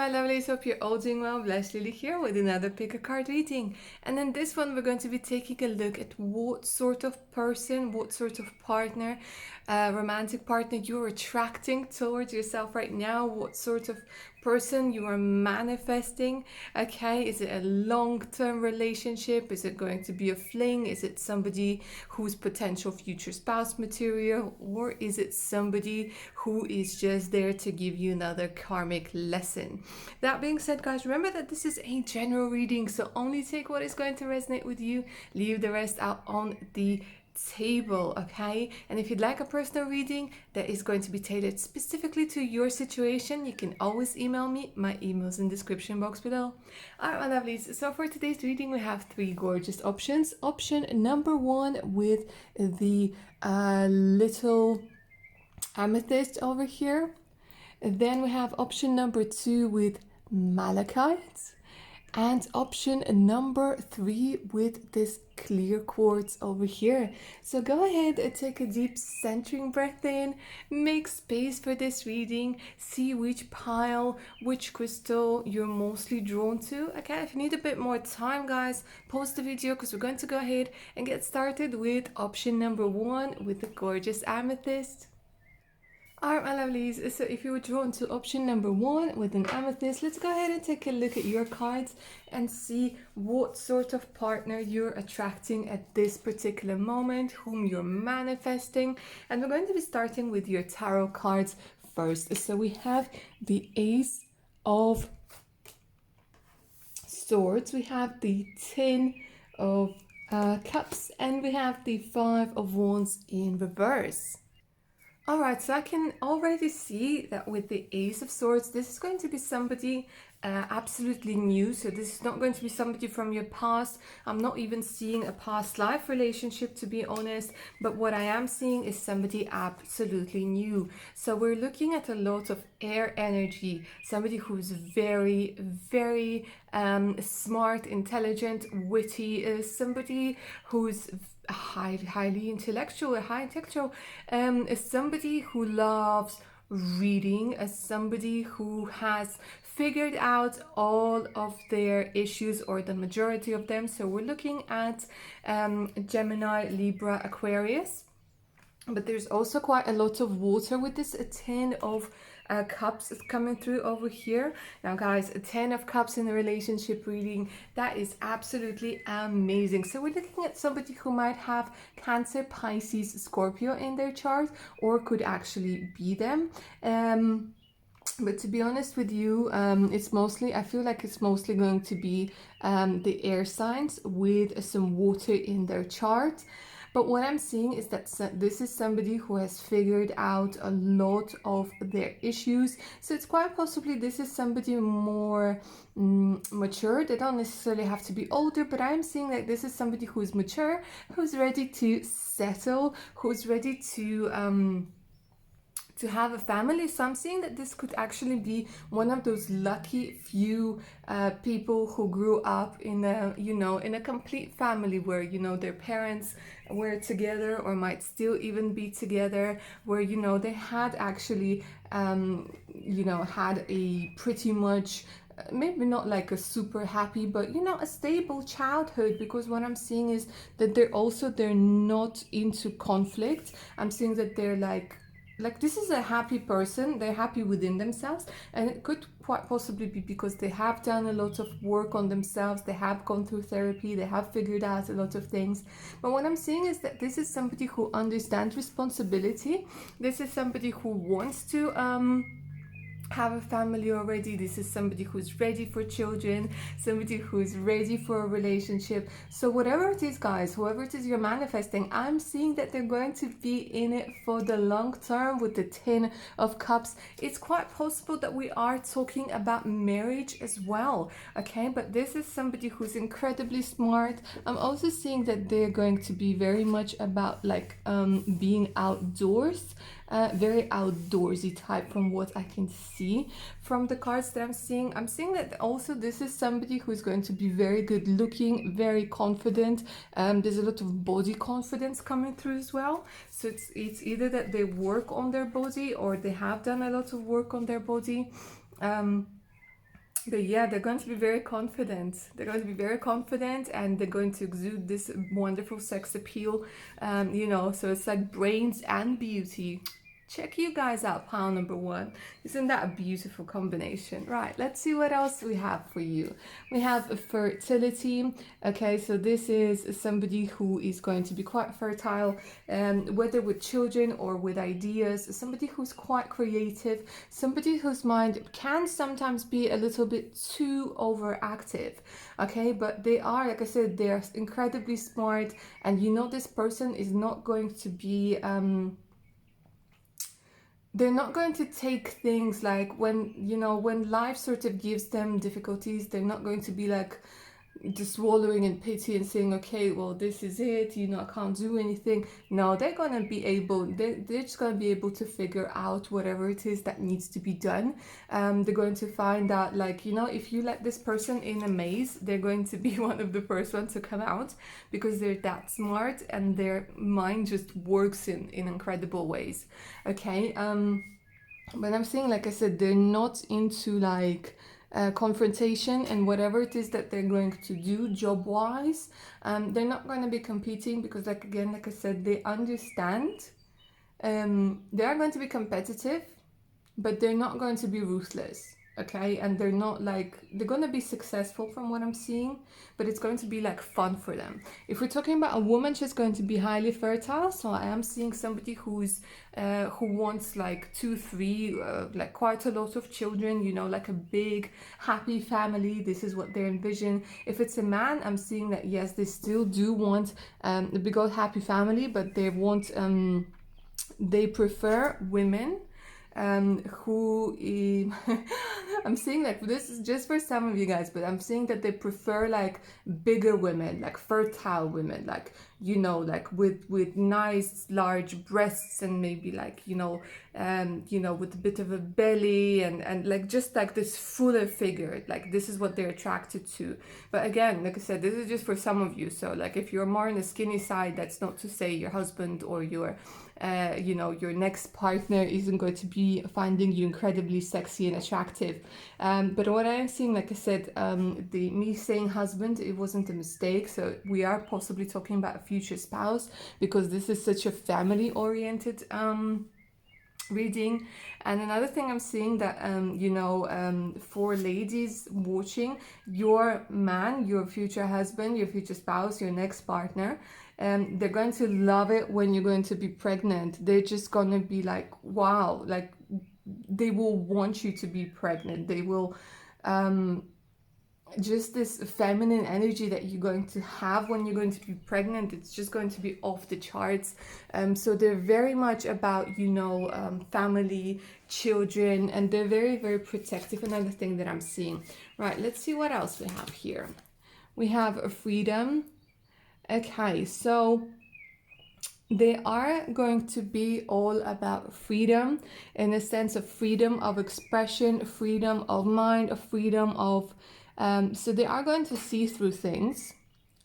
my lovelies, hope you're all doing well. Bless Lily here with another pick a card reading. And in this one, we're going to be taking a look at what sort of person, what sort of partner, romantic partner you're attracting towards yourself right now, what sort of person you are manifesting. Okay, is it a long-term relationship? Is it going to be a fling? Is it somebody who's potential future spouse material, or is it somebody who is just there to give you another karmic lesson? That being said, guys, remember that this is a general reading, so only take what is going to resonate with you, leave the rest out on the table. Okay, and if you'd like a personal reading that is going to be tailored specifically to your situation, you can always email me. My email's in the description box below. All right, my lovelies, so for today's reading we have three gorgeous options. Option number one with the little amethyst over here. Then we have option number two with malachite, and option number three with this clear quartz over here. So go ahead and take a deep centering breath in, make space for this reading, see which pile, which crystal you're mostly drawn to. Okay, if you need a bit more time, guys, pause the video because we're going to go ahead and get started with option number one with the gorgeous amethyst. Alright, my lovelies, so if you were drawn to option number one with an amethyst, let's go ahead and take a look at your cards and see what sort of partner you're attracting at this particular moment, whom you're manifesting. And we're going to be starting with your tarot cards first. So we have the Ace of Swords, we have the Ten of Cups, and we have the Five of Wands in reverse. Alright, so I can already see that with the Ace of Swords, this is going to be somebody absolutely new. So this is not going to be somebody from your past. I'm not even seeing a past life relationship, to be honest. But what I am seeing is somebody absolutely new. So we're looking at a lot of air energy. Somebody who's very, very smart, intelligent, witty. Somebody who's highly intellectual, is somebody who loves reading, as somebody who has figured out all of their issues, or the majority of them. So we're looking at Gemini, Libra, Aquarius, but there's also quite a lot of water with this. A Ten of Cups is coming through over here. Now guys, a Ten of Cups in a relationship reading, that is absolutely amazing. So we're looking at somebody who might have Cancer, Pisces, Scorpio in their chart, or could actually be them. But to be honest with you, it's mostly, I feel like it's mostly going to be the air signs with some water in their chart. But what I'm seeing is that this is somebody who has figured out a lot of their issues. So it's quite possibly this is somebody more mature. They don't necessarily have to be older, but I'm seeing that this is somebody who's mature, who's ready to settle, who's ready to have a family. So I'm seeing that this could actually be one of those lucky few people who grew up in a, in a complete family where, their parents were together, or might still even be together, where, they had actually, had a pretty much maybe not like a super happy, but a stable childhood. Because what I'm seeing is that they're not into conflict. I'm seeing that they're like this is a happy person. They're happy within themselves, and it could quite possibly be because they have done a lot of work on themselves. They have gone through therapy. They have figured out a lot of things. But what I'm seeing is that this is somebody who understands responsibility. This is somebody who wants to have a family already. This is somebody who's ready for children, somebody who's ready for a relationship. So whatever it is, guys, whoever it is you're manifesting, I'm seeing that they're going to be in it for the long term with the Ten of Cups. It's quite possible that we are talking about marriage as well, okay? But this is somebody who's incredibly smart. I'm also seeing that they're going to be very much about being outdoors, very outdoorsy type from what I can see from the cards that I'm seeing. I'm seeing that also this is somebody who's going to be very good looking, very confident. There's a lot of body confidence coming through as well. So it's either that they work on their body, or they have done a lot of work on their body. But yeah, they're going to be very confident. They're going to be very confident, and they're going to exude this wonderful sex appeal. So it's like brains and beauty. Check you guys out, pile number one. Isn't that a beautiful combination? Right, let's see what else we have for you. We have fertility. Okay, so this is somebody who is going to be quite fertile, whether with children or with ideas. Somebody who's quite creative, somebody whose mind can sometimes be a little bit too overactive. Okay, but they are, like I said, they're incredibly smart, and this person is not going to be they're not going to take things like when life sort of gives them difficulties, they're not going to be like just wallowing in pity and saying, okay, well, this is it, I can't do anything. No, they're gonna be able, they're just gonna be able to figure out whatever it is that needs to be done. They're going to find out, like, if you let this person in a maze, they're going to be one of the first ones to come out, because they're that smart and their mind just works in incredible ways. Okay, but I'm saying, like I said, they're not into like confrontation and whatever it is that they're going to do job wise. They're not going to be competing because, like, again, like I said, they understand. They are going to be competitive, but they're not going to be ruthless. Okay, and they're not like, they're going to be successful from what I'm seeing, but it's going to be like fun for them. If we're talking about a woman, she's going to be highly fertile. So I am seeing somebody who wants like 2 3 like quite a lot of children, like a big happy family. This is what they envision. If it's a man, I'm seeing that yes, they still do want a big old happy family, but they want they prefer women who I'm seeing that this is just for some of you guys, but I'm seeing that they prefer like bigger women, like fertile women, like like with nice large breasts, and maybe like with a bit of a belly, and like just like this fuller figure. Like this is what they're attracted to. But again, like I said, this is just for some of you. So like if you're more on the skinny side, that's not to say your husband or your your next partner isn't going to be finding you incredibly sexy and attractive. But what I'm seeing, like I said, me saying husband, it wasn't a mistake. So we are possibly talking about a future spouse, because this is such a family-oriented reading. And another thing I'm seeing that for ladies watching, your man, your future husband, your future spouse, your next partner, they're going to love it when you're going to be pregnant. They're just going to be like, wow, like they will want you to be pregnant. They will just this feminine energy that you're going to have when you're going to be pregnant, it's just going to be off the charts. So they're very much about family, children, and they're very, very protective. Another thing that I'm seeing. Right, let's see what else we have here. We have freedom. Okay, so they are going to be all about freedom, in a sense of freedom of expression, freedom of mind, freedom of so they are going to see through things,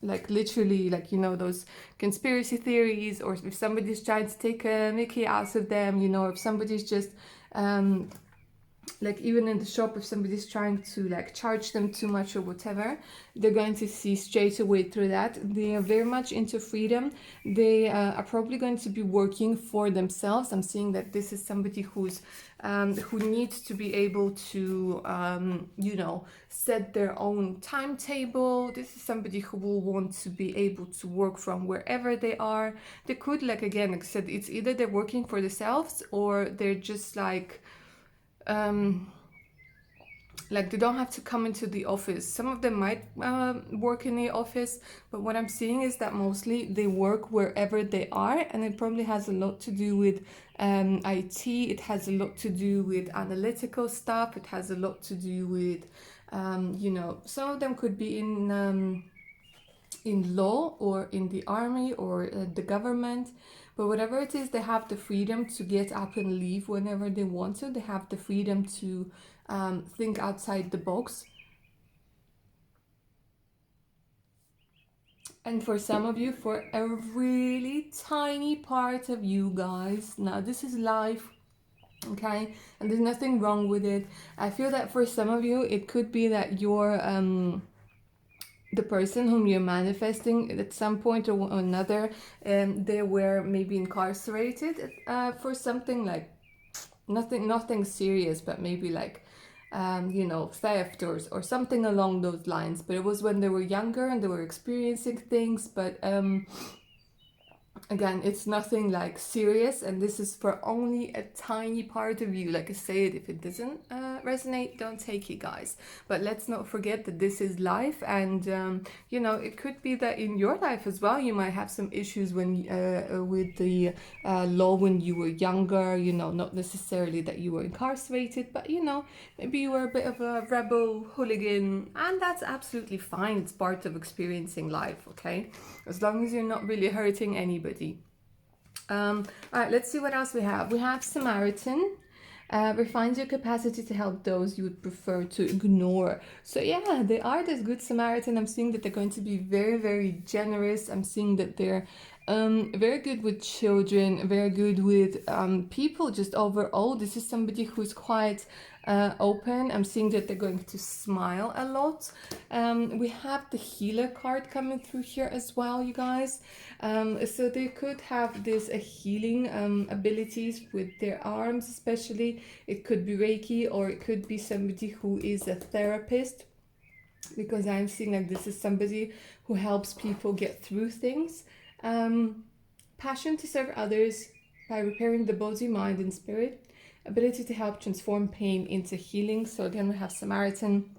like literally, like those conspiracy theories, or if somebody's trying to take a mickey out of them, or if somebody's just like even in the shop, if somebody's trying to like charge them too much or whatever, they're going to see straight away through that. They are very much into freedom. They are probably going to be working for themselves. I'm seeing that this is somebody who's who needs to be able to set their own timetable. This is somebody who will want to be able to work from wherever they are. They could, like, again, like I said, it's either they're working for themselves, or they're just like they don't have to come into the office. Some of them might work in the office, but what I'm seeing is that mostly they work wherever they are, and it probably has a lot to do with IT. It has a lot to do with analytical stuff. It has a lot to do with some of them could be in law or in the army or the government. But whatever it is, they have the freedom to get up and leave whenever they want to. They have the freedom to think outside the box. And for some of you, for a really tiny part of you guys, now this is life. Okay, and there's nothing wrong with it. I feel that for some of you it could be that you're the person whom you're manifesting at some point or another, they were maybe incarcerated for something like nothing serious, but maybe like theft or something along those lines. But it was when they were younger and they were experiencing things. But again, it's nothing like serious, and this is for only a tiny part of you. Like I said, if it doesn't resonate, don't take it, guys. But let's not forget that this is life, and it could be that in your life as well you might have some issues when with the law when you were younger. Not necessarily that you were incarcerated, but maybe you were a bit of a rebel hooligan, and that's absolutely fine. It's part of experiencing life, okay, as long as you're not really hurting anybody. All right, let's see what else we have. We have Samaritan. Refines your capacity to help those you would prefer to ignore. So yeah, they are this good Samaritan. I'm seeing that they're going to be very, very generous. I'm seeing that they're very good with children, very good with people just overall. This is somebody who's quite open. I'm seeing that they're going to smile a lot. We have the healer card coming through here as well, you guys. So they could have this healing abilities with their arms, especially. It could be Reiki, or it could be somebody who is a therapist, because I'm seeing like this is somebody who helps people get through things. Passion to serve others by repairing the body, mind, and spirit. Ability to help transform pain into healing. So again, we have Samaritan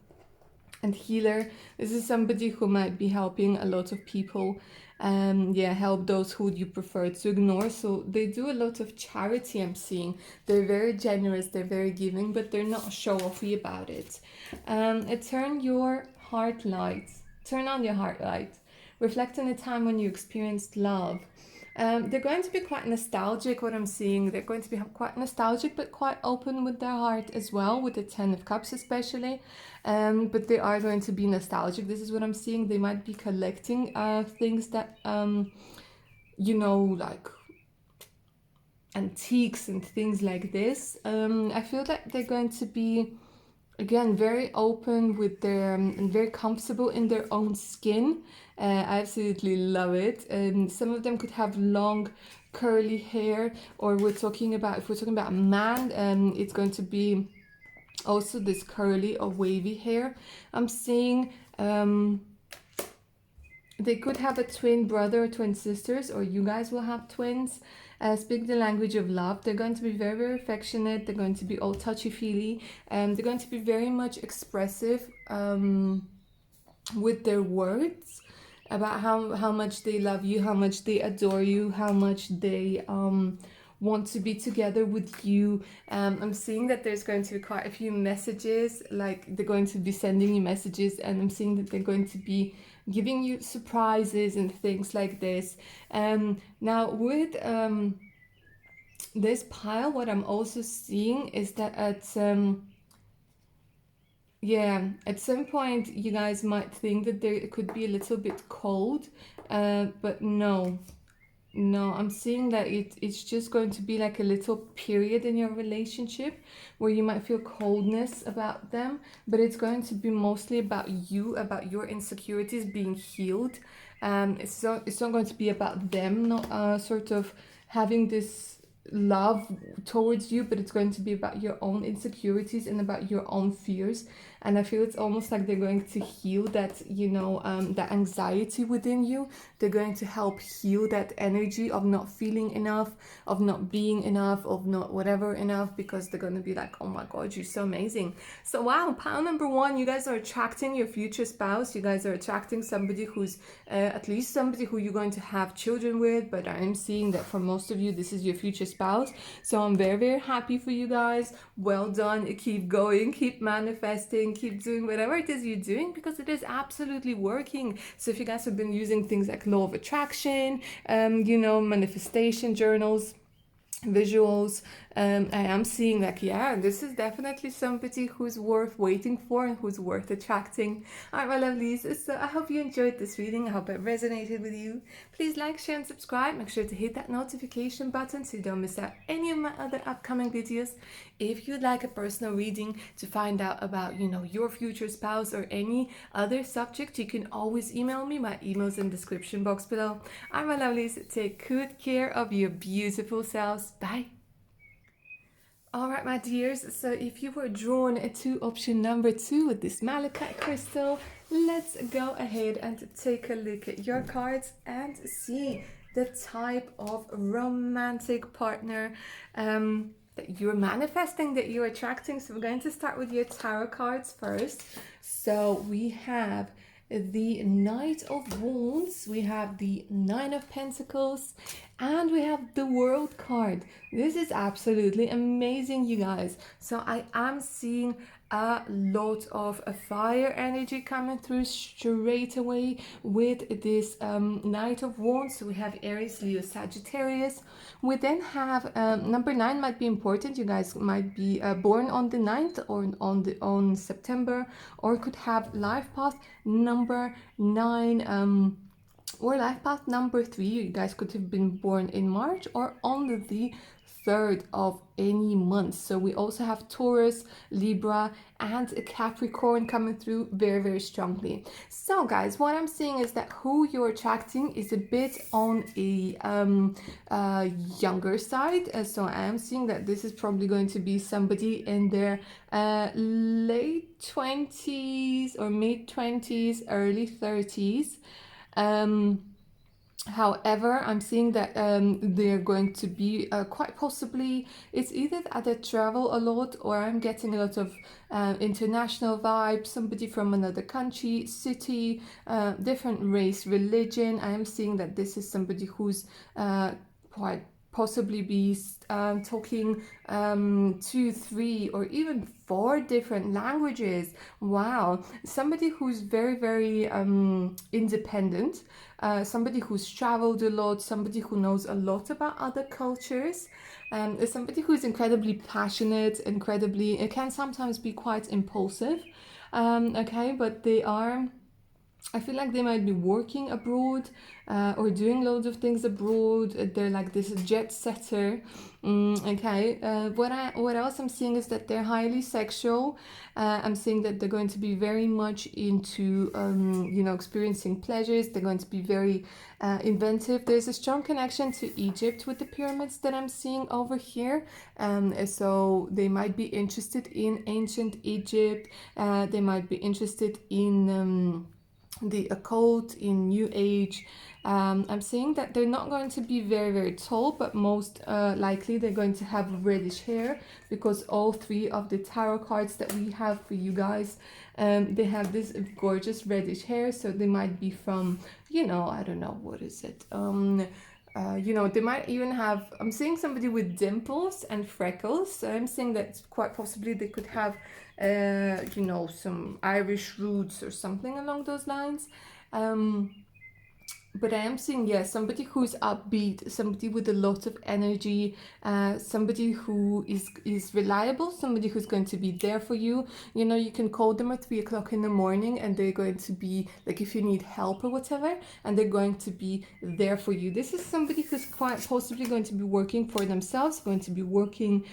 and healer. This is somebody who might be helping a lot of people. Help those who you prefer to ignore. So they do a lot of charity, I'm seeing. They're very generous, they're very giving, but they're not show-offy about it. Turn your heart light. Turn on your heart light. Reflect on a time when you experienced love. They're going to be quite nostalgic, what I'm seeing. They're going to be quite nostalgic, but quite open with their heart as well, with the 10 of Cups especially. But they are going to be nostalgic. This is what I'm seeing. They might be collecting things that, like antiques and things like this. I feel that they're going to be, again, very open with their and very comfortable in their own skin. I absolutely love it. Some of them could have long curly hair, or if we're talking about a man, it's going to be also this curly or wavy hair. I'm seeing they could have a twin brother or twin sisters, or you guys will have twins. Speak the language of love. They're going to be very, very affectionate. They're going to be all touchy-feely. They're going to be very much expressive with their words about how much they love you, how much they adore you, how much they want to be together with you. I'm seeing that there's going to be quite a few messages, like they're going to be sending you messages, and I'm seeing that they're going to be giving you surprises and things like this. Now with this pile, what I'm also seeing is that at some point you guys might think that there could be a little bit cold, but no, I'm seeing that it's just going to be like a little period in your relationship where you might feel coldness about them, but it's going to be mostly about you, about your insecurities being healed. It's not going to be about them not sort of having this love towards you, but it's going to be about your own insecurities and about your own fears. And I feel it's almost like they're going to heal that, that anxiety within you. They're going to help heal that energy of not feeling enough, of not being enough, of not whatever enough, because they're going to be like, oh my God, you're so amazing. So wow, pile number one, you guys are attracting your future spouse. You guys are attracting somebody who's at least somebody who you're going to have children with, but I'm seeing that for most of you, this is your future spouse. So I'm very, very happy for you guys. Well done. Keep going, keep manifesting, keep doing whatever it is you're doing, because it is absolutely working. So if you guys have been using things like law of attraction, manifestation journals, visuals. I am seeing like, yeah, this is definitely somebody who's worth waiting for and who's worth attracting. All right, my lovelies, so I hope you enjoyed this reading. I hope it resonated with you. Please like, share, and subscribe. Make sure to hit that notification button so you don't miss out any of my other upcoming videos. If you'd like a personal reading to find out about, your future spouse or any other subject, you can always email me. My email's in the description box below. All right, my lovelies, take good care of your beautiful selves. Bye. All right, my dears, so if you were drawn to option number 2 with this malachite crystal, let's go ahead and take a look at your cards and see the type of romantic partner that you're manifesting, that you're attracting. So we're going to start with your tarot cards first. So we have the Knight of Wands, we have the Nine of Pentacles, and we have the World card. This is absolutely amazing, you guys. So I am seeing a lot of fire energy coming through straight away with this Knight of Wands. So we have Aries, Leo, Sagittarius. We then have number 9 might be important. You guys might be born on the 9th or on September, or could have life path number 9 or life path number 3. You guys could have been born in March or on the 3rd of any month. So we also have Taurus, Libra, and Capricorn coming through very, very strongly. So guys, what I'm seeing is that who you're attracting is a bit on a younger side. So I am seeing that this is probably going to be somebody in their late 20s or mid 20s, early 30s. However, I'm seeing that they're going to be quite possibly, it's either that they travel a lot, or I'm getting a lot of international vibes, somebody from another country, city, different race, religion. I am seeing that this is somebody who's quite possibly be talking 2, 3, or even 4 different languages. Wow, somebody who's very, very independent, somebody who's traveled a lot, somebody who knows a lot about other cultures, somebody who's incredibly passionate, it can sometimes be quite impulsive, okay, but I feel like they might be working abroad or doing loads of things abroad. They're like this jet setter. Okay. What else I'm seeing is that they're highly sexual. I'm seeing that they're going to be very much into, experiencing pleasures. They're going to be very inventive. There's a strong connection to Egypt with the pyramids that I'm seeing over here. So they might be interested in ancient Egypt. They might be interested in the occult, in New Age. I'm seeing that they're not going to be very, very tall, but most likely they're going to have reddish hair, because all 3 of the tarot cards that we have for you guys, they have this gorgeous reddish hair. So they might be from, I don't know, what is it? They might even have, I'm seeing somebody with dimples and freckles. So I'm saying that quite possibly they could have, some Irish roots or something along those lines. But I am seeing, somebody who's upbeat, somebody with a lot of energy, somebody who is reliable, somebody who's going to be there for you. You can call them at 3 o'clock in the morning and they're going to be, like, if you need help or whatever, and they're going to be there for you. This is somebody who's quite possibly going to be working for themselves, going to be working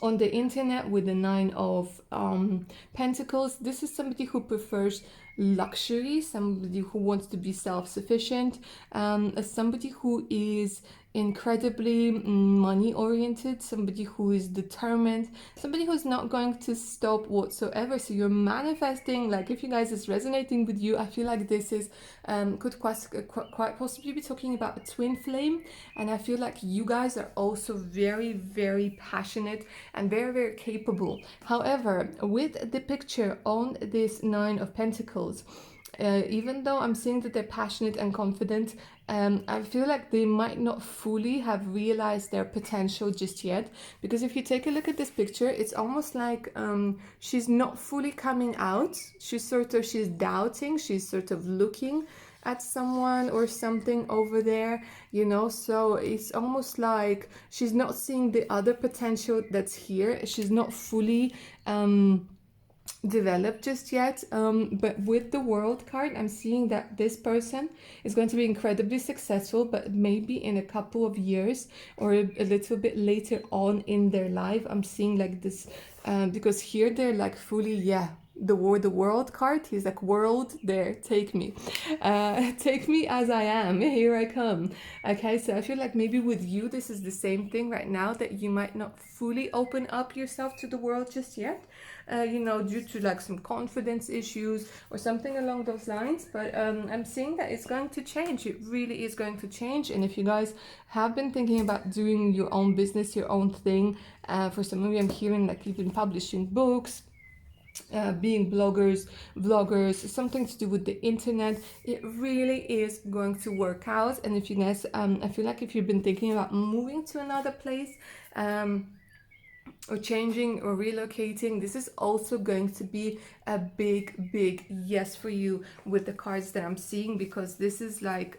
on the internet with the 9 of Pentacles. This is somebody who prefers luxury, somebody who wants to be self-sufficient, somebody who is incredibly money oriented, somebody who is determined, somebody who's not going to stop whatsoever. So you're manifesting, like, if you guys is resonating with you, I feel like this is could quite possibly be talking about a twin flame. And I feel like you guys are also very, very passionate and very, very capable. However, with the picture on this 9 of Pentacles, even though I'm seeing that they're passionate and confident, I feel like they might not fully have realized their potential just yet. Because if you take a look at this picture, it's almost like she's not fully coming out. She's doubting, she's sort of looking at someone or something over there, you know. So it's almost like she's not seeing the other potential that's here. She's not fully developed just yet, but with the world card I'm seeing that this person is going to be incredibly successful, but maybe in a couple of years or a little bit later on in their life. I'm seeing like this, because here they're like fully, yeah, the world card, he's like, world, there, take me, take me as I am, here I come. Okay, so I feel like maybe with you this is the same thing right now, that you might not fully open up yourself to the world just yet, you know, due to like some confidence issues or something along those lines. But I'm seeing that it's going to change. It really is going to change. And if you guys have been thinking about doing your own business, your own thing, for some of you I'm hearing like you've been publishing books, being bloggers, vloggers, something to do with the internet, it really is going to work out. And if you guys, I feel like if you've been thinking about moving to another place, or changing or relocating, this is also going to be a big yes for you with the cards that I'm seeing, because this is like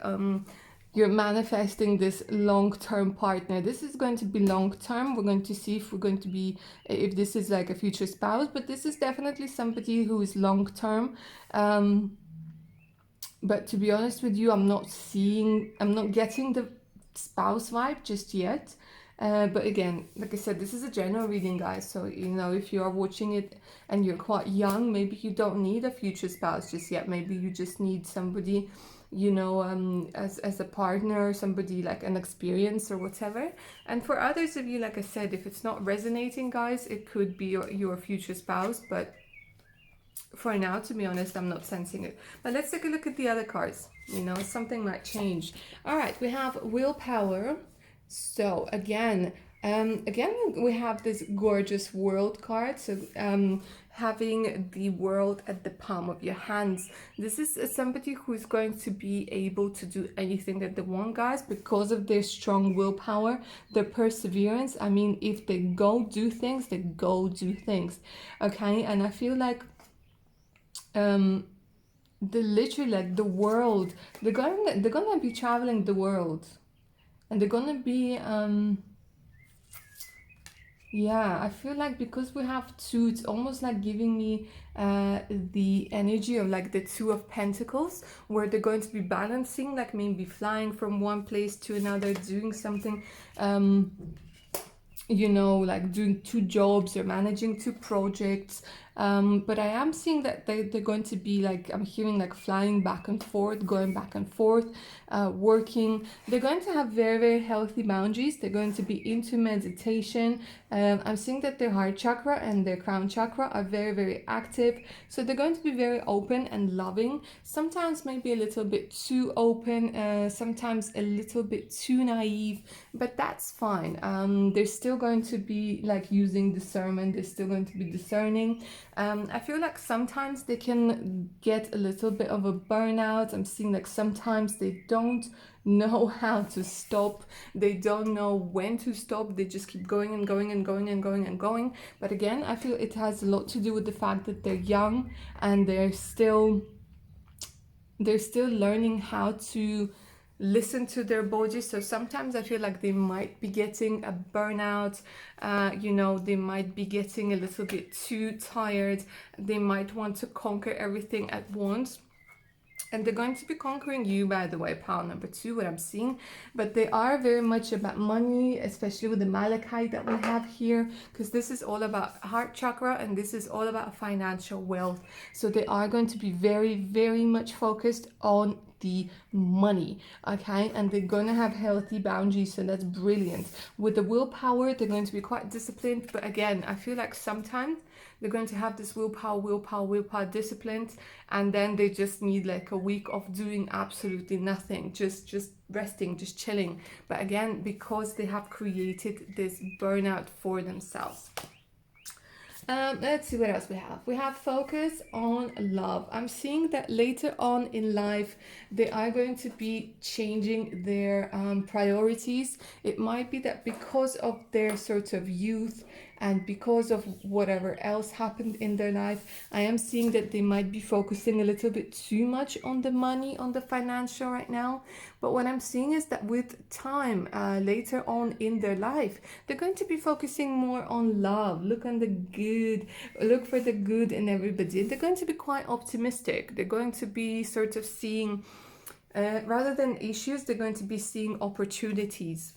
you're manifesting this long-term partner. This is going to be long-term. We're going to see if we're going to be, if this is like a future spouse, but this is definitely somebody who is long-term. But to be honest with you, I'm not getting the spouse vibe just yet. But again, like I said, this is a general reading, guys. So, you know, if you are watching it and you're quite young, maybe you don't need a future spouse just yet. Maybe you just need somebody, you know, as a partner, somebody like an experience or whatever. And for others of you, like I said, if it's not resonating, guys, it could be your future spouse. But for now, to be honest, I'm not sensing it. But let's take a look at the other cards. You know, something might change. All right, we have willpower. So again, we have this gorgeous world card. So having the world at the palm of your hands. This is somebody who is going to be able to do anything that they want, guys, because of their strong willpower, their perseverance. I mean, if they go do things, they go do things. Okay, and I feel like the literally like the world, they're gonna be traveling the world. And they're gonna be, yeah, I feel like because we have two, it's almost like giving me the energy of like the Two of Pentacles, where they're going to be balancing, like maybe flying from one place to another, doing something, you know, like doing two jobs or managing two projects. But I am seeing that they're going to be like, I'm hearing like flying back and forth, going back and forth, working. They're going to have very healthy boundaries. They're going to be into meditation. I'm seeing that their heart chakra and their crown chakra are very active. So they're going to be very open and loving. Sometimes maybe a little bit too open, sometimes a little bit too naive, but that's fine. They're still going to be like using discernment. They're still going to be discerning. I feel like sometimes they can get a little bit of a burnout. I'm seeing like sometimes they don't know how to stop. They don't know when to stop. They just keep going and going and going and going and going. But again, I feel it has a lot to do with the fact that they're young and they're still learning how to listen to their body. So sometimes I feel like they might be getting a burnout, you know, they might be getting a little bit too tired. They might want to conquer everything at once. And they're going to be conquering you, by the way, pile number 2, what I'm seeing. But they are very much about money, especially with the Malachite that we have here, because this is all about heart chakra and this is all about financial wealth. So they are going to be very much focused on the money, okay? And they're going to have healthy boundaries, so that's brilliant. With the willpower, they're going to be quite disciplined, but again, I feel like sometimes they're going to have this willpower disciplined, and then they just need like a week of doing absolutely nothing, just resting, just chilling. But again, because they have created this burnout for themselves. Let's see what else we have. We have focus on love. I'm seeing that later on in life, they are going to be changing their priorities. It might be that because of their sort of youth and because of whatever else happened in their life, I am seeing that they might be focusing a little bit too much on the money, on the financial right now. But what I'm seeing is that with time, later on in their life, they're going to be focusing more on love. Look on the good, look for the good in everybody. They're going to be quite optimistic. They're going to be sort of seeing, rather than issues, they're going to be seeing opportunities.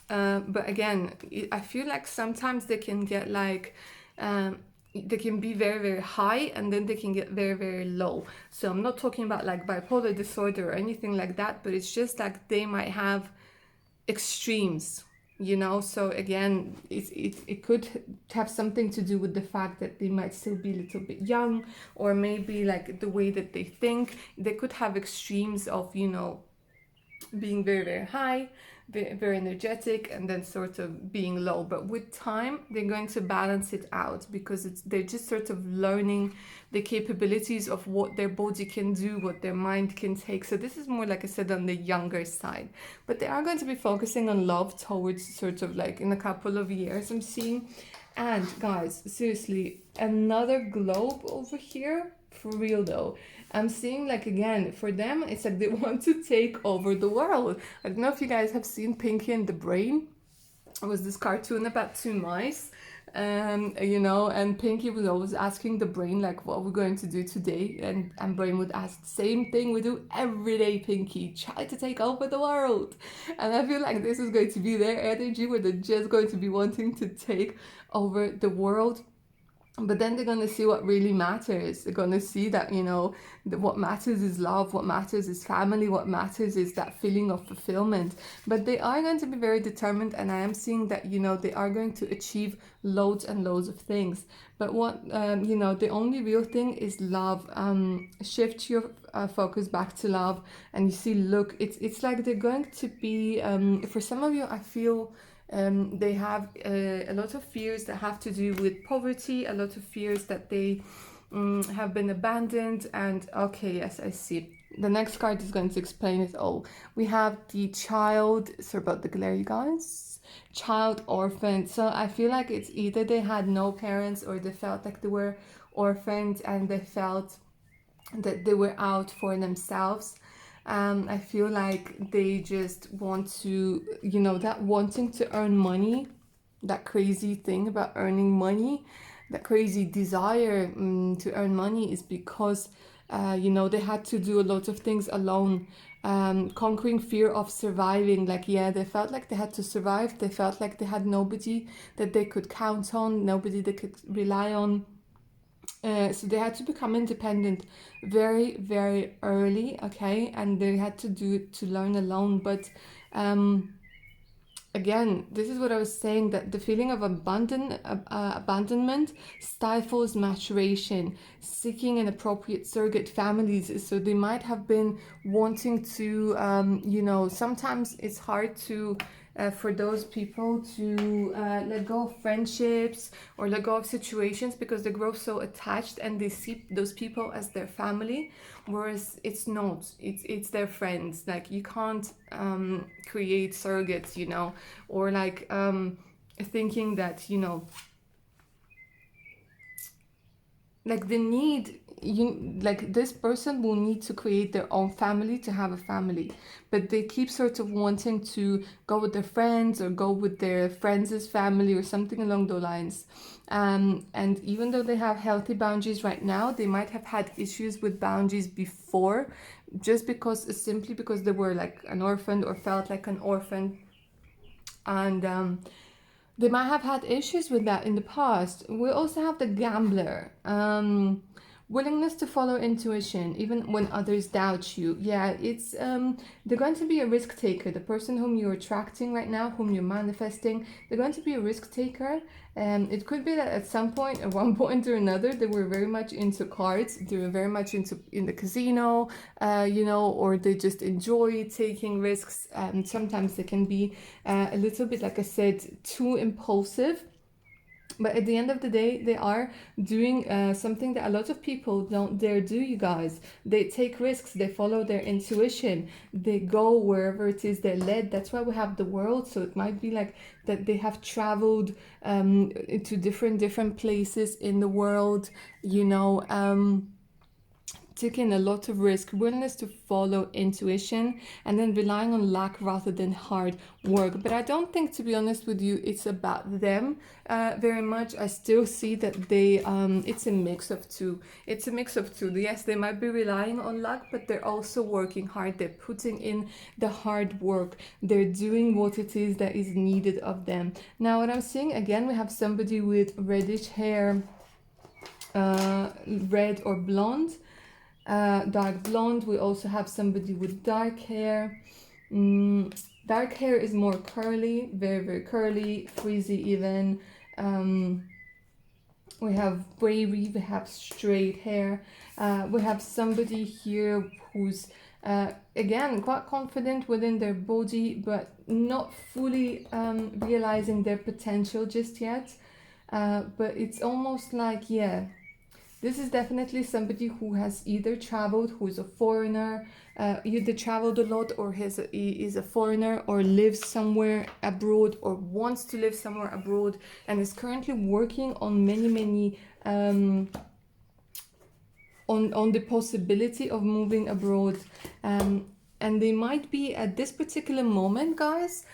But again, I feel like sometimes they can get like, they can be very, very high and then they can get very, very low. So I'm not talking about like bipolar disorder or anything like that, but it's just like they might have extremes, you know. So again, it could have something to do with the fact that they might still be a little bit young, or maybe like the way that they think. They could have extremes of, you know, being very, very high, very, very energetic, and then sort of being low. But with time, they're going to balance it out, because they're just sort of learning the capabilities of what their body can do, what their mind can take. So this is more, like I said, on the younger side. But they are going to be focusing on love towards sort of like in a couple of years, I'm seeing. And guys, seriously, another globe over here, for real though. I'm seeing like, again, for them, it's like they want to take over the world. I don't know if you guys have seen Pinky and the Brain. It was this cartoon about two mice. You know, and Pinky was always asking the Brain, like, what we're going to do today. And Brain would ask the same thing we do every day, Pinky, try to take over the world. And I feel like this is going to be their energy, where they're just going to be wanting to take over the world. But then they're going to see what really matters. They're going to see that, you know, what matters is love, what matters is family, what matters is that feeling of fulfillment. But they are going to be very determined, and I am seeing that, you know, they are going to achieve loads and loads of things. But what, you know, the only real thing is love. Shift your focus back to love, and you see, look, it's like they're going to be, for some of you, I feel, they have a lot of fears that have to do with poverty, a lot of fears that they have been abandoned. And okay, yes, I see. The next card is going to explain it all. We have the child, sorry about the glare, you guys. Child orphan. So I feel like it's either they had no parents, or they felt like they were orphaned and they felt that they were out for themselves. I feel like they just want to, you know, that wanting to earn money, that crazy thing about earning money, that crazy desire to earn money is because, you know, they had to do a lot of things alone. Conquering fear of surviving, like, yeah, they felt like they had to survive. They felt like they had nobody that they could count on, nobody they could rely on. So they had to become independent very, very early, okay? And they had to do it to learn alone. But again, this is what I was saying, that the feeling of abandonment stifles maturation, seeking an appropriate surrogate families. So they might have been wanting to, you know, sometimes it's hard to, for those people to let go of friendships or let go of situations, because they grow so attached and they see those people as their family, whereas it's not. It's their friends. Like, you can't create surrogates, you know, or like thinking that, you know, like the need, you, like, this person will need to create their own family to have a family, but they keep sort of wanting to go with their friends or go with their friends' family or something along those lines. And even though they have healthy boundaries right now, they might have had issues with boundaries before, just because, simply because they were like an orphan or felt like an orphan. And they might have had issues with that in the past. We also have the gambler. Willingness to follow intuition even when others doubt you. Yeah, it's they're going to be a risk taker. The person whom you're attracting right now, whom you're manifesting, they're going to be a risk taker. It could be that at some point, at one point or another, they were very much into cards. They were very much in the casino, you know, or they just enjoy taking risks. Sometimes they can be a little bit, like I said, too impulsive. But at the end of the day, they are doing something that a lot of people don't dare do, you guys. They take risks, they follow their intuition, they go wherever it is they're led. That's why we have the world. So it might be like that they have traveled to different places in the world, you know. Taking a lot of risk, willingness to follow intuition, and then relying on luck rather than hard work. But I don't think, to be honest with you, it's about them very much. I still see that they, it's a mix of two. It's a mix of two. Yes, they might be relying on luck, but they're also working hard. They're putting in the hard work. They're doing what it is that is needed of them. Now, what I'm seeing, again, we have somebody with reddish hair, red or blonde. Dark blonde. We also have somebody with dark hair. Dark hair is more curly, very curly, frizzy even. We have wavy, we have straight hair. We have somebody here who's again quite confident within their body, but not fully realizing their potential just yet. But it's almost like, yeah, this is definitely somebody who has either traveled, who's a foreigner, either traveled a lot, or is a foreigner, or lives somewhere abroad, or wants to live somewhere abroad, and is currently working on many on the possibility of moving abroad. And they might be at this particular moment, guys,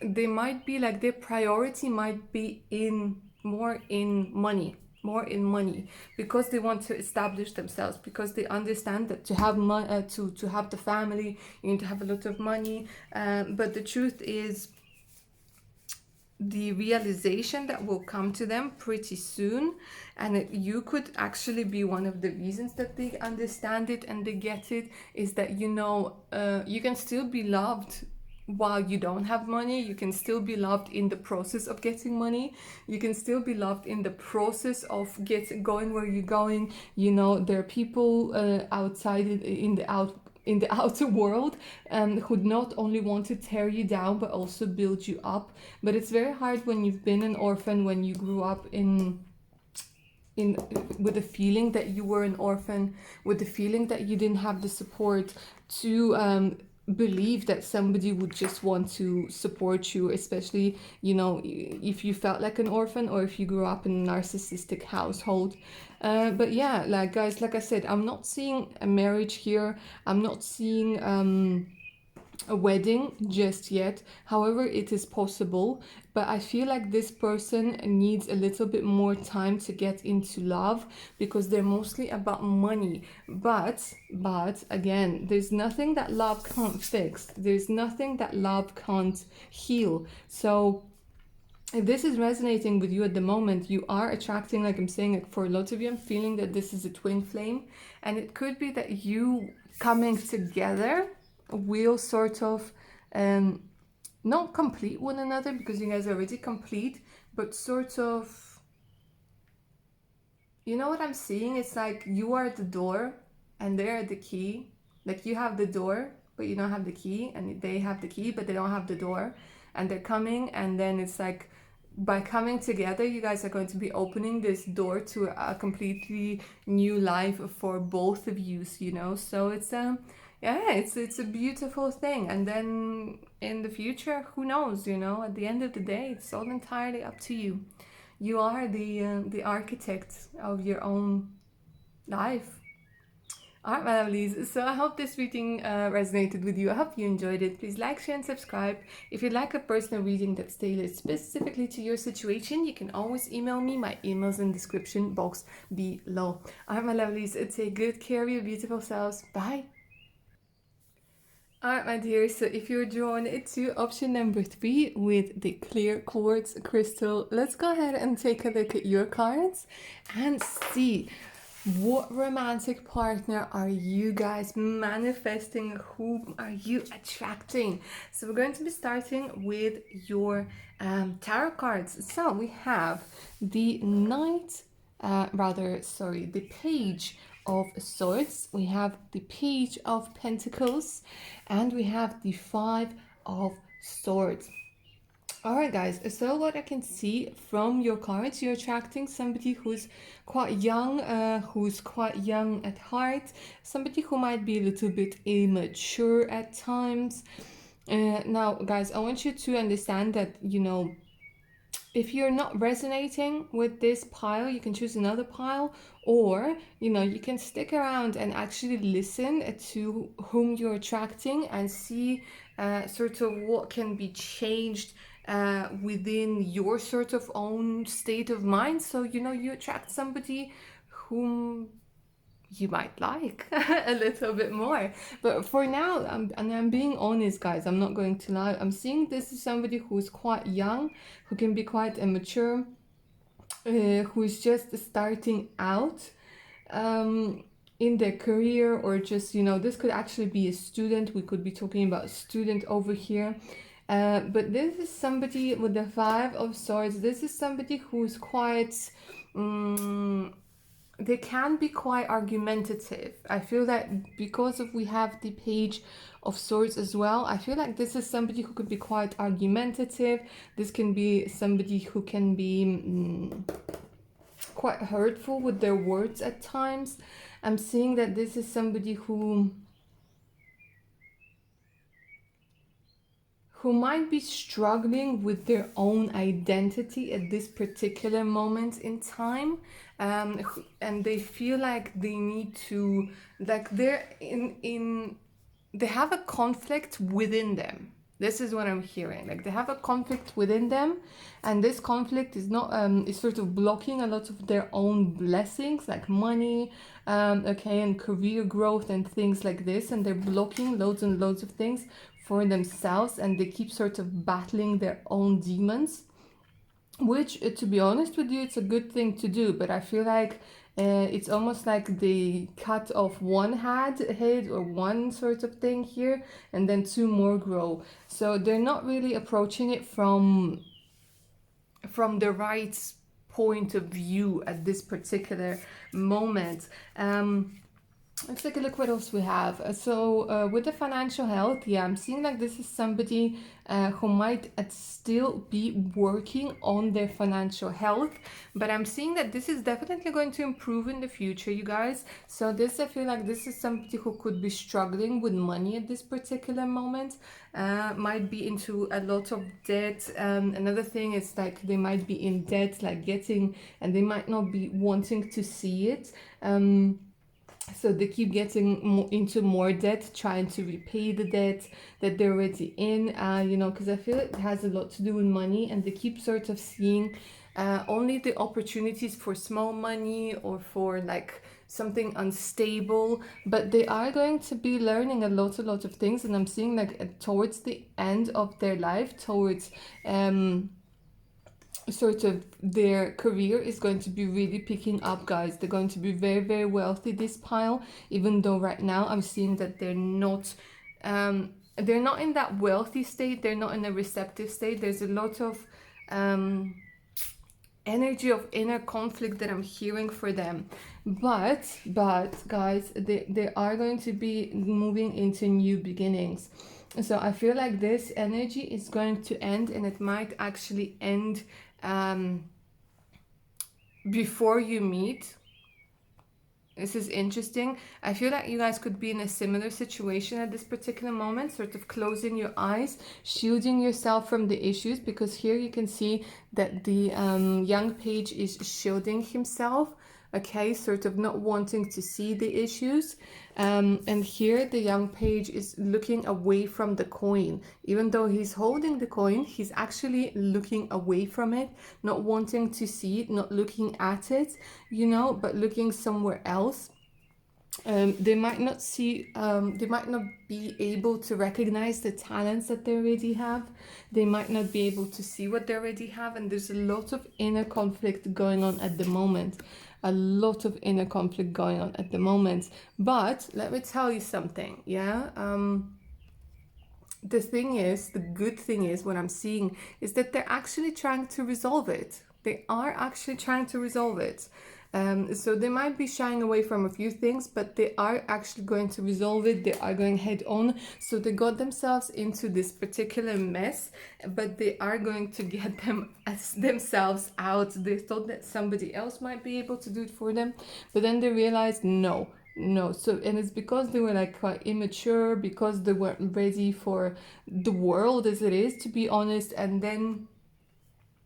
they might be like, their priority might be more in money, because they want to establish themselves, because they understand that to have to have the family, you need to have a lot of money. But the truth is, the realization that will come to them pretty soon, and you could actually be one of the reasons that they understand it and they get it, is that, you know, you can still be loved while you don't have money. You can still be loved in the process of getting money. You can still be loved in the process of going where you're going. You know, there are people outside in the outer world who not only want to tear you down but also build you up. But it's very hard when you've been an orphan, when you grew up with the feeling that you were an orphan, with the feeling that you didn't have the support to believe that somebody would just want to support you, especially, you know, if you felt like an orphan, or if you grew up in a narcissistic household. But yeah, like, guys, like I said, I'm not seeing a marriage here. I'm not seeing a wedding just yet. However, it is possible, but I feel like this person needs a little bit more time to get into love, because they're mostly about money. But again, there's nothing that love can't fix. There's nothing that love can't heal. So if this is resonating with you at the moment, you are attracting, like I'm saying, like, for a lot of you, I'm feeling that this is a twin flame, and it could be that you coming together will sort of not complete one another, because you guys are already complete, but sort of, you know what I'm seeing? It's like you are the door and they're the key. Like, you have the door but you don't have the key, and they have the key but they don't have the door, and they're coming, and then it's like, by coming together, you guys are going to be opening this door to a completely new life for both of you, you know. So it's yeah, it's a beautiful thing. And then in the future, who knows, you know, at the end of the day, it's all entirely up to you. You are the architect of your own life. Alright, my lovelies, so I hope this reading resonated with you. I hope you enjoyed it. Please like, share and subscribe. If you'd like a personal reading that's tailored specifically to your situation, you can always email me. My email's in the description box below. Alright, my lovelies, take good care of your beautiful selves. Bye! Alright, my dears, so if you're drawn to option number 3 with the clear quartz crystal, let's go ahead and take a look at your cards and see what romantic partner are you guys manifesting? Whom are you attracting? So we're going to be starting with your tarot cards. So we have the the Page of Swords, we have the Page of Pentacles, and we have the Five of Swords. All right, guys. So what I can see from your cards, you're attracting somebody who's quite young at heart, somebody who might be a little bit immature at times. Now, guys, I want you to understand that, if you're not resonating with this pile, you can choose another pile, or you can stick around and actually listen to whom you're attracting and see sort of what can be changed within your sort of own state of mind. So you attract somebody whom you might like a little bit more. But for now, I'm being honest, guys. I'm not going to lie. I'm seeing this is somebody who's quite young, who can be quite immature, who's just starting out in their career, or just, this could actually be a student. We could be talking about a student over here. But this is somebody with the Five of Swords. This is somebody who's quite... they can be quite argumentative. I feel that because of we have the Page of Swords as well, I feel like this is somebody who could be quite argumentative. This can be somebody who can be quite hurtful with their words at times. I'm seeing that this is somebody who might be struggling with their own identity at this particular moment in time, and they feel like they need to, like, they're in they have a conflict within them. This is what I'm hearing. Like, they have a conflict within them, and this conflict is not is sort of blocking a lot of their own blessings, like money, okay, and career growth and things like this, and they're blocking loads and loads of things for themselves, and they keep sort of battling their own demons, which, to be honest with you, it's a good thing to do. But I feel like it's almost like they cut off one head or one sort of thing here, and then two more grow. So they're not really approaching it from the right point of view at this particular moment. Let's take a look what else we have. So with the financial health, yeah, I'm seeing like this is somebody who might still be working on their financial health, but I'm seeing that this is definitely going to improve in the future, you guys. So this, I feel like this is somebody who could be struggling with money at this particular moment, might be into a lot of debt. Another thing is like they might be in debt, like getting, and they might not be wanting to see it. So they keep getting into more debt, trying to repay the debt that they're already in, because I feel it has a lot to do with money, and they keep sort of seeing only the opportunities for small money or for like something unstable, but they are going to be learning a lot of things. And I'm seeing like towards the end of their life, towards sort of their career is going to be really picking up, guys. They're going to be very wealthy, this pile, even though right now I'm seeing that they're not in that wealthy state. They're not in a receptive state. There's a lot of energy of inner conflict that I'm hearing for them, but guys, they are going to be moving into new beginnings. So I feel like this energy is going to end, and it might actually end before you meet. This is interesting. I feel like you guys could be in a similar situation at this particular moment, sort of closing your eyes, shielding yourself from the issues, because here you can see that the young page is shielding himself, okay, sort of not wanting to see the issues. And here the young page is looking away from the coin. Even though he's holding the coin, he's actually looking away from it, not wanting to see it, not looking at it, but looking somewhere else. They might not see, they might not be able to recognize the talents that they already have. They might not be able to see what they already have, and there's a lot of inner conflict going on at the moment. A lot of inner conflict going on at the moment. But let me tell you something, yeah? The thing is, the good thing is, what I'm seeing is that they're actually trying to resolve it. They are actually trying to resolve it. So they might be shying away from a few things, but they are actually going to resolve it. They are going head on. So they got themselves into this particular mess, but they are going to get themselves out. They thought that somebody else might be able to do it for them, but then they realized no. So, and it's because they were like quite immature, because they weren't ready for the world as it is, to be honest. And then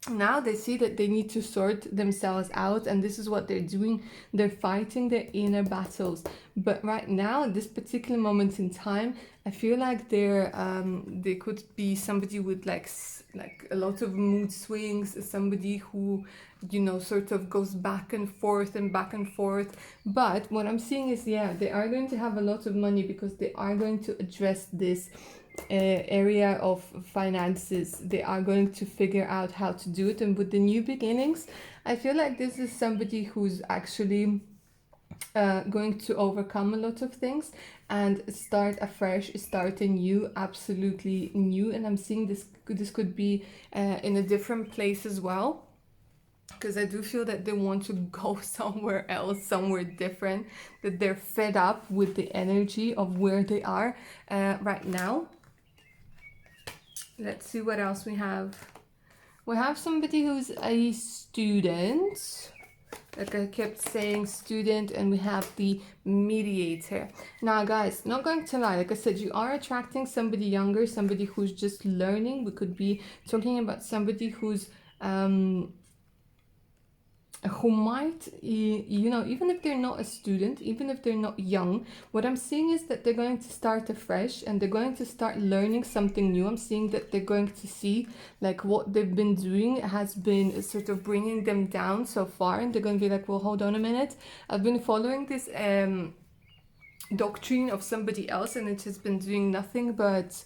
now they see that they need to sort themselves out, and this is what they're doing. They're fighting their inner battles. But right now, at this particular moment in time, I feel like they could be somebody with like a lot of mood swings, somebody who, you know, sort of goes back and forth and back and forth. But what I'm seeing is, yeah, they are going to have a lot of money because they are going to address this area of finances. They are going to figure out how to do it. And with the new beginnings, I feel like this is somebody who's actually going to overcome a lot of things and start afresh, start anew, absolutely new. And I'm seeing this could be in a different place as well, because I do feel that they want to go somewhere else, somewhere different, that they're fed up with the energy of where they are right now. Let's see what else we have. We have somebody who's a student. Like I kept saying, student, and we have the mediator. Now, guys, not going to lie, like I said, you are attracting somebody younger, somebody who's just learning. We could be talking about somebody who's who might, you know, even if they're not a student, even if they're not young, what I'm seeing is that they're going to start afresh and they're going to start learning something new. I'm seeing that they're going to see like what they've been doing has been sort of bringing them down so far, and they're going to be like, well, hold on a minute, I've been following this doctrine of somebody else and it has been doing nothing but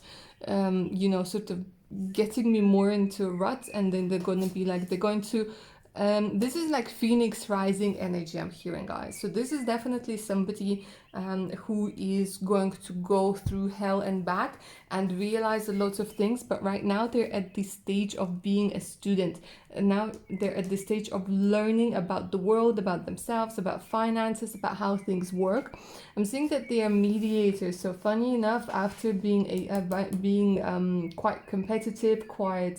you know, sort of getting me more into a rut. And then they're going to be like, they're going to this is like Phoenix rising energy I'm hearing, guys. So this is definitely somebody who is going to go through hell and back and realize a lot of things. But right now they're at the stage of being a student. And now they're at the stage of learning about the world, about themselves, about finances, about how things work. I'm seeing that they are mediators. So funny enough, after being quite competitive, quite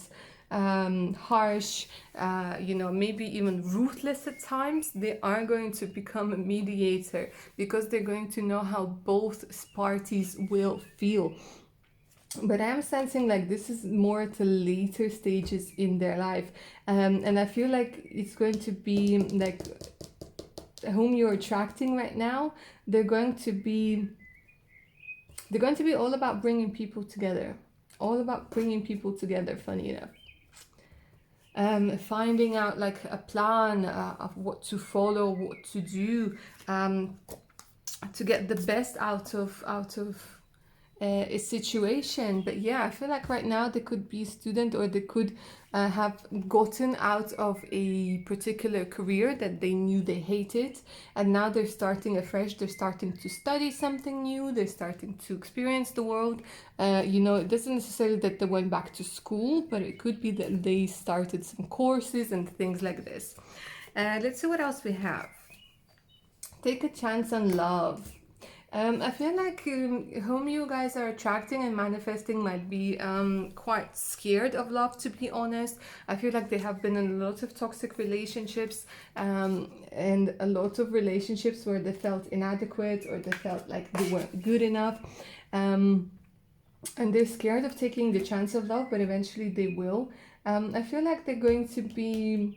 harsh, you know, maybe even ruthless at times, they are going to become a mediator because they're going to know how both parties will feel. But I'm sensing like this is more at the later stages in their life, and I feel like it's going to be like whom you're attracting right now, they're going to be all about bringing people together, funny enough. Finding out like a plan of what to follow, what to do, to get the best out of a situation. But yeah, I feel like right now they could be a student, or they could have gotten out of a particular career that they knew they hated, and now they're starting afresh. They're starting to study something new, they're starting to experience the world. You know, it doesn't necessarily that they went back to school, but it could be that they started some courses and things like this. Let's see what else we have. Take a chance on love. I feel like whom you guys are attracting and manifesting might be quite scared of love, to be honest. I feel like they have been in a lot of toxic relationships, and a lot of relationships where they felt inadequate or they felt like they weren't good enough. And they're scared of taking the chance of love, but eventually they will. I feel like they're going to be...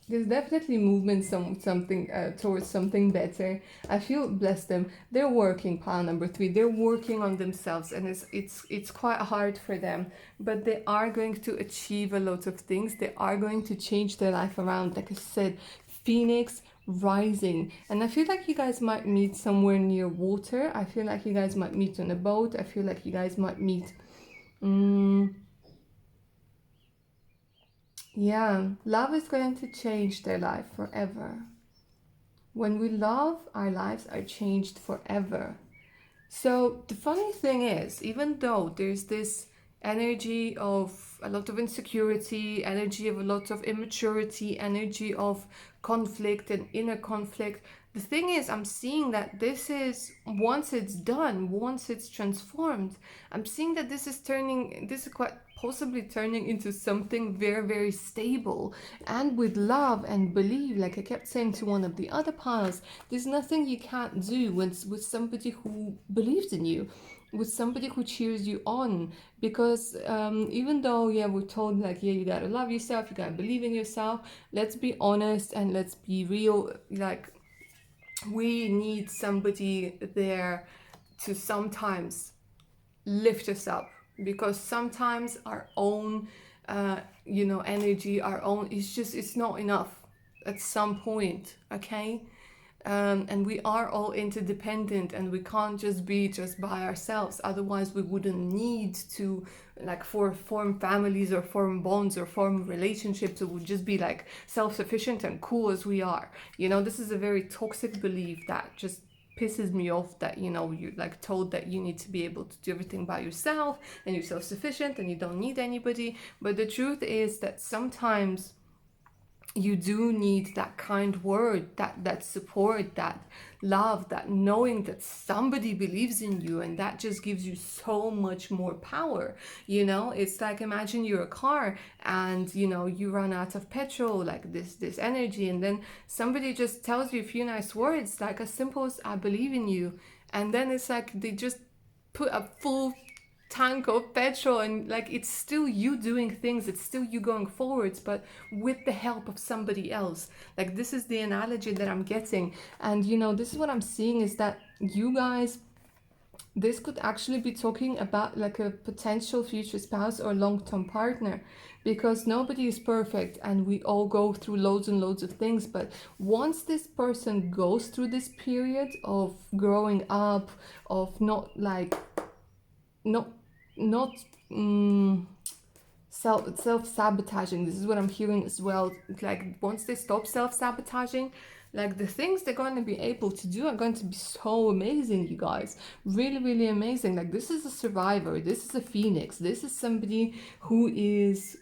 There's definitely movement towards something better. I feel bless them. They're working, pile number 3. They're working on themselves, and it's quite hard for them. But they are going to achieve a lot of things. They are going to change their life around. Like I said, Phoenix rising. And I feel like you guys might meet somewhere near water. I feel like you guys might meet on a boat. I feel like you guys might meet... Yeah, love is going to change their life forever. When we love, our lives are changed forever. So the funny thing is, even though there's this energy of a lot of insecurity, energy of a lot of immaturity, energy of conflict and inner conflict. The thing is, I'm seeing that this is, once it's done, once it's transformed, I'm seeing that this is quite possibly turning into something very, very stable. And with love and belief, like I kept saying to one of the other piles, there's nothing you can't do with somebody who believes in you, with somebody who cheers you on. Because even though, yeah, we're told like, yeah, you gotta love yourself, you gotta believe in yourself, let's be honest and let's be real. Like, we need somebody there to sometimes lift us up, because sometimes our own energy, our own, it's not enough at some point. Okay. And we are all interdependent, and we can't just be just by ourselves, otherwise we wouldn't need to like form families or form bonds or form relationships. It would just be like self-sufficient and cool as we are. This is a very toxic belief that just pisses me off, that you're like told that you need to be able to do everything by yourself and you're self-sufficient and you don't need anybody. But the truth is that sometimes you do need that kind word, that support, that love, that knowing that somebody believes in you, and that just gives you so much more power. It's like, imagine you're a car and you run out of petrol, like this energy, and then somebody just tells you a few nice words, like as simple as "I believe in you," and then it's like they just put a full tank of petrol, and like it's still you doing things, it's still you going forwards, but with the help of somebody else. Like, this is the analogy that I'm getting. And this is what I'm seeing, is that you guys, this could actually be talking about like a potential future spouse or long-term partner, because nobody is perfect and we all go through loads and loads of things. But once this person goes through this period of growing up, of not self-sabotaging, this is what I'm hearing as well. Like, once they stop self-sabotaging, like the things they're going to be able to do are going to be so amazing, you guys. Really, really amazing. Like, this is a survivor, this is a phoenix, this is somebody who's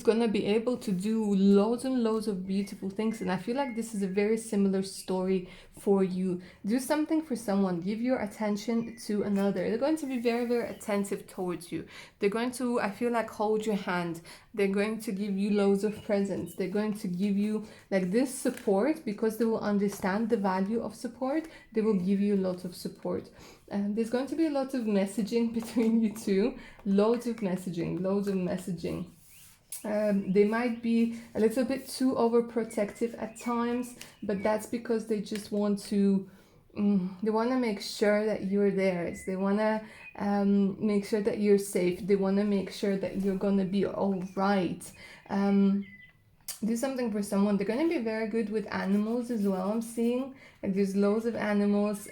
gonna be able to do loads and loads of beautiful things. And I feel like this is a very similar story for you. Do something for someone, give your attention to another. They're going to be very, very attentive towards you. They're going to, I feel like, hold your hand. They're going to give you loads of presents. They're going to give you like this support, because they will understand the value of support. They will give you lots of support. And there's going to be a lot of messaging between you two. Loads of messaging. They might be a little bit too overprotective at times, but that's because they just want to make sure that you're theirs. They want to make sure that you're safe. They want to make sure that you're going to be all right. Do something for someone. They're going to be very good with animals as well, I'm seeing. Like, there's loads of animals.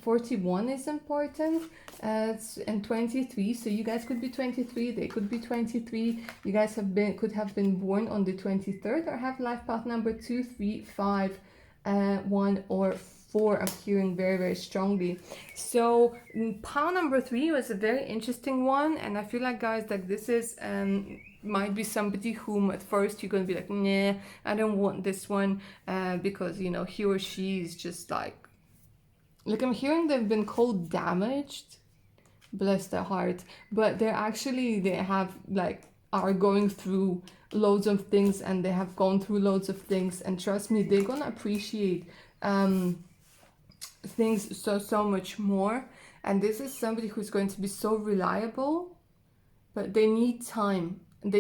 41 is important, and 23. So you guys could be 23, they could be 23. You guys could have been born on the 23rd, or have life path number 2, 3, 5, 1, or 4. I'm hearing very, very strongly. So pile number 3 was a very interesting one, and I feel like, guys, like this is might be somebody whom at first you're gonna be like, nah, I don't want this one, because he or she is just like I'm hearing they've been called damaged, bless their heart, but they have like are going through loads of things, and they have gone through loads of things, and trust me, they're gonna appreciate things so much more. And this is somebody who's going to be so reliable, but they need time. And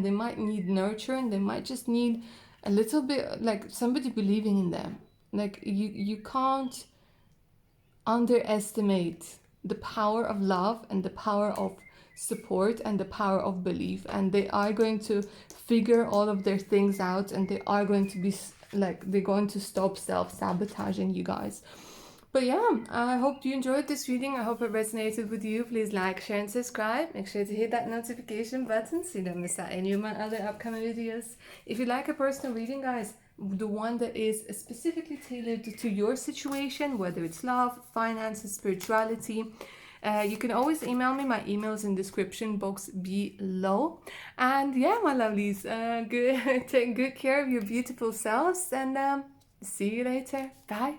they might need nurture, and they might just need a little bit, like somebody believing in them. Like, you can't underestimate the power of love and the power of support and the power of belief. And they are going to figure all of their things out, and they are going to be like, they're going to stop self-sabotaging, you guys. But yeah, I hope you enjoyed this reading. I hope it resonated with you. Please like, share, and subscribe. Make sure to hit that notification button so you don't miss out any of my other upcoming videos. If you like a personal reading, guys, the one that is specifically tailored to your situation, whether it's love, finances, spirituality, You can always email me. My email is in description box below. And yeah, my lovelies, good take good care of your beautiful selves, and see you later. Bye.